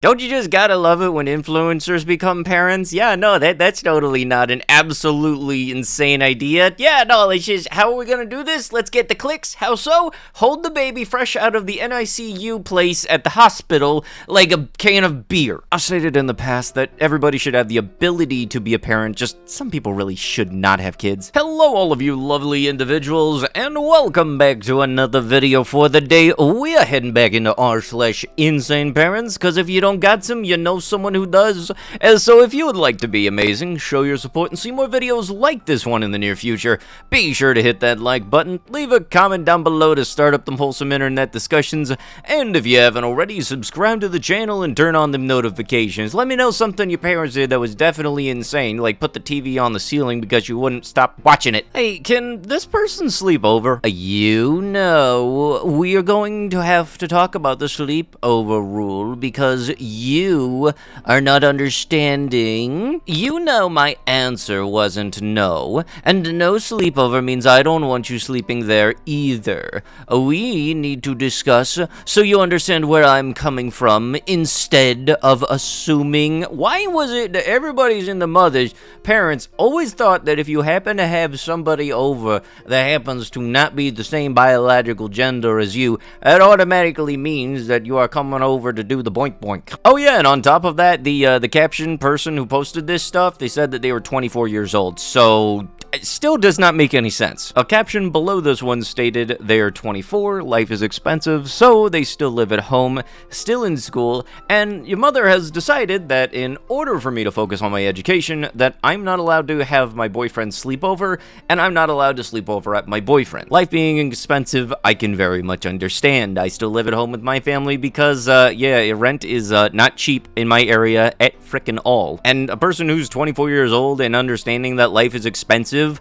Don't you just gotta love it when influencers become parents? Yeah, no, that's totally not an absolutely insane idea. Yeah, no, it's just, how are we gonna do this? Let's get the clicks. How so? Hold the baby fresh out of the NICU place at the hospital like a can of beer. I've stated in the past that everybody should have the ability to be a parent, just some people really should not have kids. Hello, all of you lovely individuals, and welcome back to another video for the day. We are heading back into r/insaneparents, because if you don't got some, you know someone who does. And so if you would like to be amazing, show your support, and see more videos like this one in the near future, be sure to hit that like button, leave a comment down below to start up them wholesome internet discussions, and if you haven't already, subscribe to the channel and turn on them notifications. Let me know something your parents did that was definitely insane, like put the TV on the ceiling because you wouldn't stop watching it. Hey, can this person sleep over? You know, we are going to have to talk about the sleepover rule because you are not understanding. You know my answer wasn't no, and no sleepover means I don't want you sleeping there either. We need to discuss so you understand where I'm coming from instead of assuming. Why was it that everybody's in the mother's parents always thought that if you happen to have somebody over that happens to not be the same biological gender as you, that automatically means that you are coming over to do the boink boink. Oh yeah, and on top of that, the caption person who posted this stuff, they said that they were 24 years old, so it still does not make any sense. A caption below this one stated they are 24, life is expensive, so they still live at home, still in school, and your mother has decided that in order for me to focus on my education, that I'm not allowed to have my boyfriend sleep over, and I'm not allowed to sleep over at my boyfriend. Life being expensive, I can very much understand. I still live at home with my family because, yeah, rent is not cheap in my area at frickin' all. And a person who's 24 years old and understanding that life is expensive,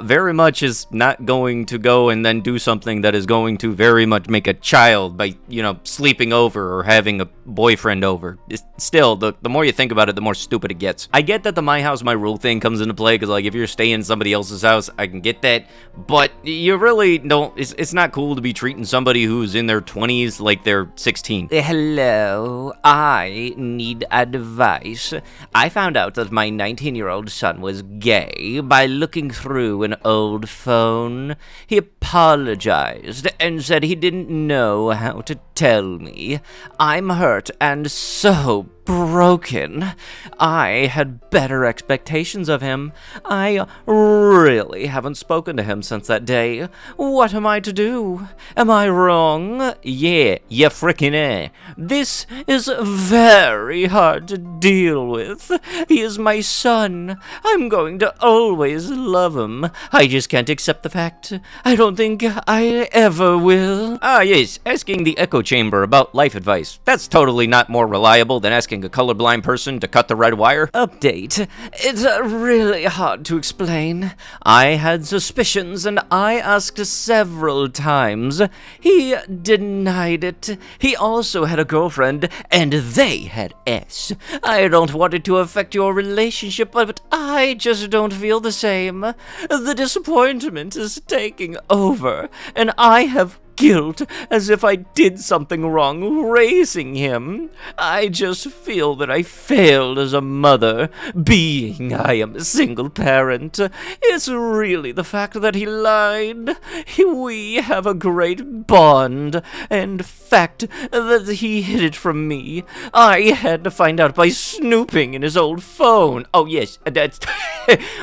very much is not going to go and then do something that is going to very much make a child by, you know, sleeping over or having a boyfriend over. Still, the more you think about it, the more stupid it gets. I get that the my house, my rule thing comes into play, because, like, if you're staying in somebody else's house, I can get that, but you really don't, it's not cool to be treating somebody who's in their 20s like they're 16. Hello, I need advice. I found out that my 19-year-old son was gay by looking through an old phone. He apologized and said he didn't know how to tell me. I'm hurt and so broken. I had better expectations of him. I really haven't spoken to him since that day. What am I to do? Am I wrong? Yeah, you frickin' eh. This is very hard to deal with. He is my son. I'm going to always love him. I just can't accept the fact. I don't think I ever will. Ah, yes, asking the echo chamber about life advice. That's totally not more reliable than asking a colorblind person to cut the red wire. Update. It's really hard to explain. I had suspicions and I asked several times. He denied it. He also had a girlfriend and they had S. I don't want it to affect your relationship, but I just don't feel the same. The disappointment is taking over and I have guilt as if I did something wrong raising him. I just feel that I failed as a mother, being I am a single parent. It's really the fact that he lied. We have a great bond, and fact that he hid it from me. I had to find out by snooping in his old phone. Oh yes, that's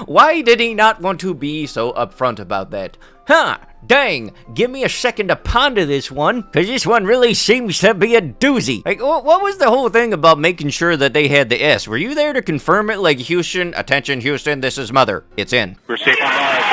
why did he not want to be so upfront about that? Huh, dang, give me a second to ponder this one, because this one really seems to be a doozy. Like, what was the whole thing about making sure that they had the S? Were you there to confirm it, like, Houston, attention Houston, this is mother, it's in. We're safe on live.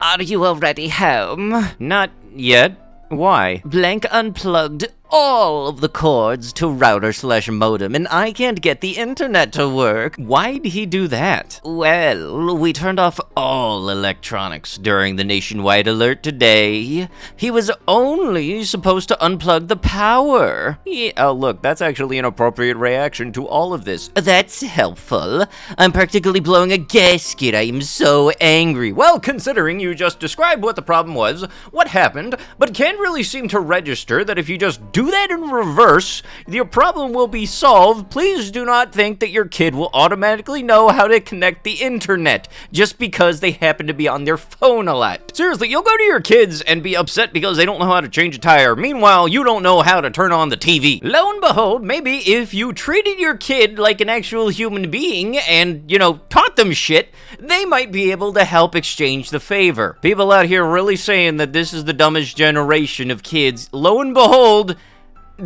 Are you already home? Not yet. Why? Blank unplugged all of the cords to router/modem, and I can't get the internet to work. Why'd he do that? Well, we turned off all electronics during the nationwide alert today. He was only supposed to unplug the power. Yeah, oh, look, that's actually an appropriate reaction to all of this. That's helpful. I'm practically blowing a gasket. I am so angry. Well, considering you just described what the problem was, what happened, but can't really seem to register that if you just do that in reverse, your problem will be solved. Please do not think that your kid will automatically know how to connect the internet just because they happen to be on their phone a lot. Seriously, you'll go to your kids and be upset because they don't know how to change a tire. Meanwhile, you don't know how to turn on the TV. Lo and behold, maybe if you treated your kid like an actual human being and, taught them shit, they might be able to help exchange the favor. People out here really saying that this is the dumbest generation of kids. Lo and behold,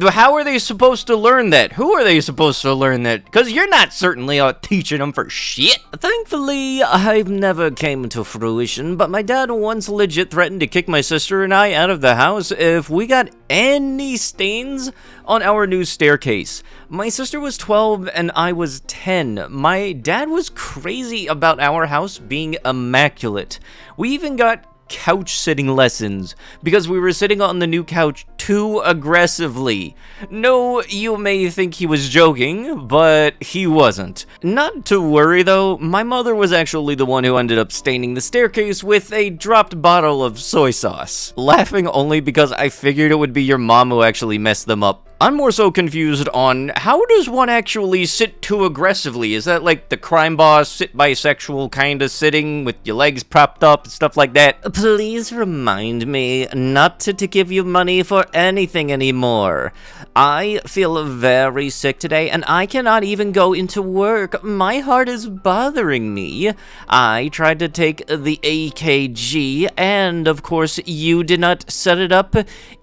how are they supposed to learn that? Who are they supposed to learn that? Because you're not certainly teaching them for shit. Thankfully, I've never came to fruition, but my dad once legit threatened to kick my sister and I out of the house if we got any stains on our new staircase. My sister was 12 and I was 10. My dad was crazy about our house being immaculate. We even got couch sitting lessons because we were sitting on the new couch too aggressively. No, you may think he was joking, but he wasn't. Not to worry though, my mother was actually the one who ended up staining the staircase with a dropped bottle of soy sauce. Laughing only because I figured it would be your mom who actually messed them up. I'm more so confused on how does one actually sit too aggressively? Is that like the crime boss, sit bisexual kind of sitting with your legs propped up and stuff like that? Please remind me not to give you money for anything anymore. I feel very sick today and I cannot even go into work. My heart is bothering me. I tried to take the AKG and of course you did not set it up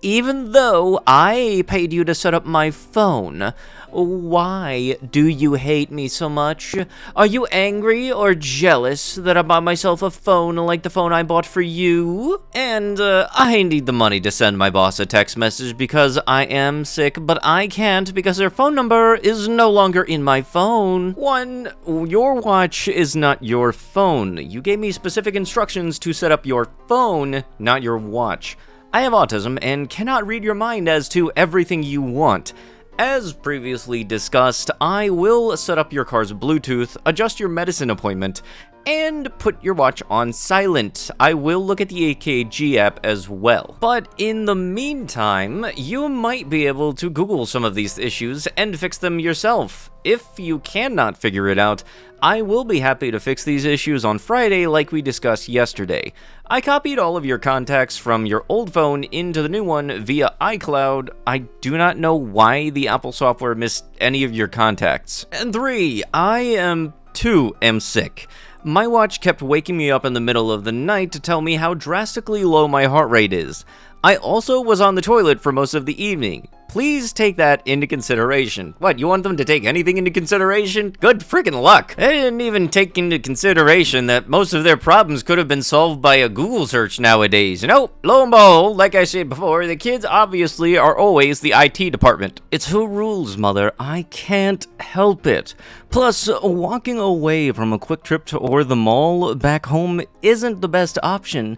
even though I paid you to set up my phone. Why do you hate me so much? Are you angry or jealous that I bought myself a phone like the phone I bought for you? And I need the money to send my boss a text message because I am sick, but I can't because her phone number is no longer in my phone. One, your watch is not your phone. You gave me specific instructions to set up your phone, not your watch. I have autism and cannot read your mind as to everything you want. As previously discussed, I will set up your car's Bluetooth, adjust your medicine appointment, and put your watch on silent. I will look at the AKG app as well. But in the meantime, you might be able to Google some of these issues and fix them yourself. If you cannot figure it out, I will be happy to fix these issues on Friday like we discussed yesterday. I copied all of your contacts from your old phone into the new one via iCloud. I do not know why the Apple software missed any of your contacts. And 3, I am sick. My watch kept waking me up in the middle of the night to tell me how drastically low my heart rate is. I also was on the toilet for most of the evening. Please take that into consideration. What, you want them to take anything into consideration? Good freaking luck. They didn't even take into consideration that most of their problems could have been solved by a Google search nowadays. Nope, lo and behold, like I said before, the kids obviously are always the IT department. It's who rules, mother. I can't help it. Plus, walking away from a quick trip to or the mall back home isn't the best option.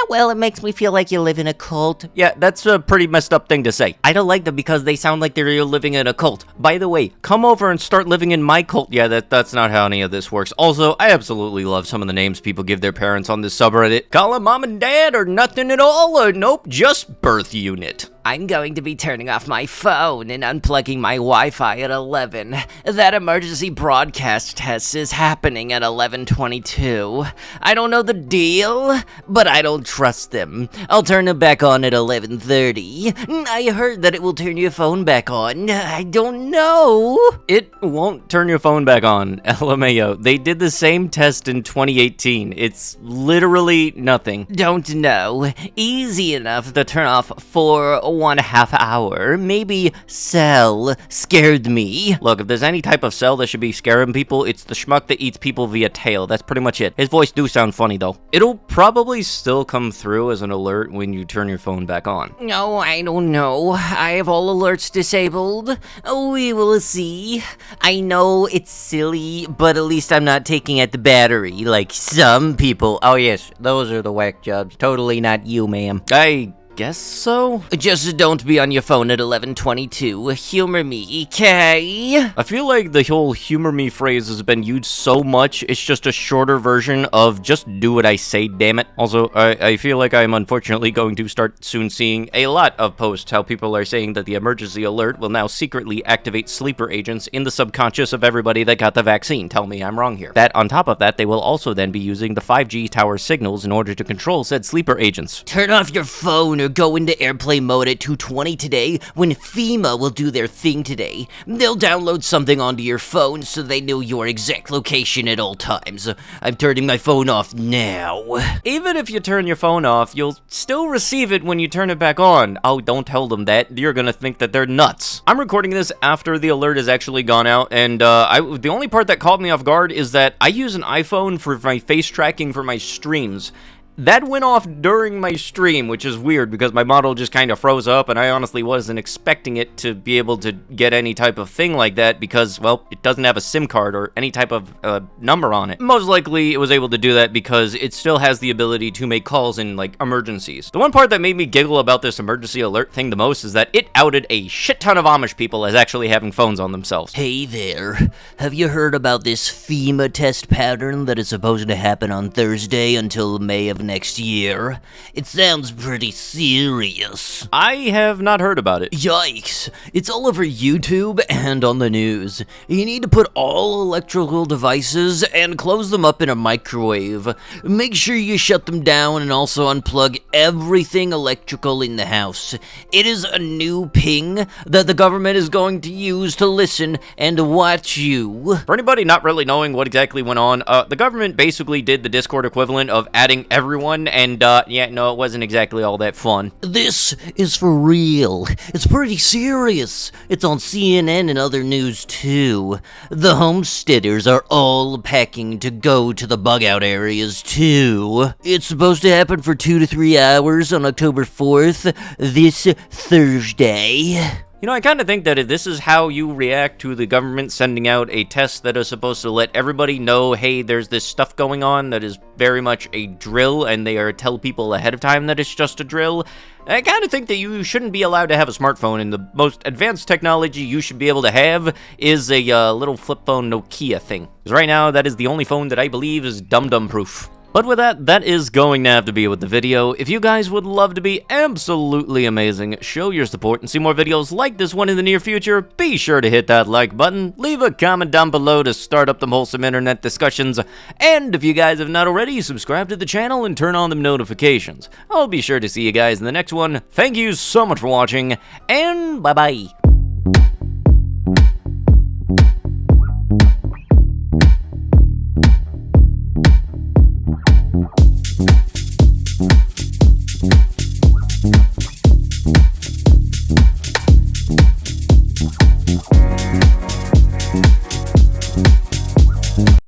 Well, it makes me feel like you live in a cult. Yeah, that's a pretty messed up thing to say. I don't like them because they sound like they're living in a cult. By the way, come over and start living in my cult. Yeah, that's not how any of this works. Also, I absolutely love some of the names people give their parents on this subreddit. Call them mom and dad or nothing at all, or nope, just birth unit. I'm going to be turning off my phone and unplugging my Wi-Fi at 11. That emergency broadcast test is happening at 11:22. I don't know the deal, but I don't trust them. I'll turn it back on at 11:30. I heard that it will turn your phone back on. I don't know. It won't turn your phone back on. LMAO. They did the same test in 2018. It's literally nothing. Don't know. Easy enough to turn off 4 1/2 hour. Maybe Cell scared me. Look, if there's any type of Cell that should be scaring people, it's the schmuck that eats people via tail. That's pretty much it. His voice do sound funny, though. It'll probably still come through as an alert when you turn your phone back on. No, I don't know. I have all alerts disabled. We will see. I know it's silly, but at least I'm not taking out the battery like some people. Oh yes, those are the whack jobs. Totally not you, ma'am. I guess so? Just don't be on your phone at 11:22. Humor me, okay? I feel like the whole humor me phrase has been used so much, it's just a shorter version of just do what I say, damn it. Also, I feel like I'm unfortunately going to start soon seeing a lot of posts how people are saying that the emergency alert will now secretly activate sleeper agents in the subconscious of everybody that got the vaccine. Tell me I'm wrong here. That on top of that, they will also then be using the 5G tower signals in order to control said sleeper agents. Turn off your phone or go into airplane mode at 2:20 today when FEMA will do their thing today. They'll download something onto your phone so they know your exact location at all times. I'm turning my phone off now. Even if you turn your phone off, you'll still receive it when you turn it back on. Oh, don't tell them that. You're gonna think that they're nuts. I'm recording this after the alert has actually gone out, and the only part that caught me off guard is that I use an iPhone for my face tracking for my streams. That went off during my stream, which is weird because my model just kind of froze up and I honestly wasn't expecting it to be able to get any type of thing like that because, well, it doesn't have a SIM card or any type of number on it. Most likely it was able to do that because it still has the ability to make calls in, like, emergencies. The one part that made me giggle about this emergency alert thing the most is that it outed a shit ton of Amish people as actually having phones on themselves. Hey there, have you heard about this FEMA test pattern that is supposed to happen on Thursday until May of next year? It sounds pretty serious. I have not heard about it. Yikes. It's all over YouTube and on the news. You need to put all electrical devices and close them up in a microwave. Make sure you shut them down and also unplug everything electrical in the house. It is a new ping that the government is going to use to listen and watch you. For anybody not really knowing what exactly went on, the government basically did the Discord equivalent of adding everyone, and yeah, no, it wasn't exactly all that fun. This is for real. It's pretty serious. It's on CNN and other news too. The homesteaders are all packing to go to the bug-out areas too. It's supposed to happen for 2 to 3 hours on October 4th, this Thursday. You know, I kind of think that if this is how you react to the government sending out a test that is supposed to let everybody know, hey, there's this stuff going on that is very much a drill, and they are tell people ahead of time that it's just a drill, I kind of think that you shouldn't be allowed to have a smartphone, and the most advanced technology you should be able to have is a little flip phone Nokia thing. Because right now, that is the only phone that I believe is dum-dum proof. But with that, that is going to have to be with the video. If you guys would love to be absolutely amazing, show your support, and see more videos like this one in the near future, be sure to hit that like button, leave a comment down below to start up them wholesome internet discussions, and if you guys have not already, subscribe to the channel and turn on them notifications. I'll be sure to see you guys in the next one. Thank you so much for watching, and bye-bye.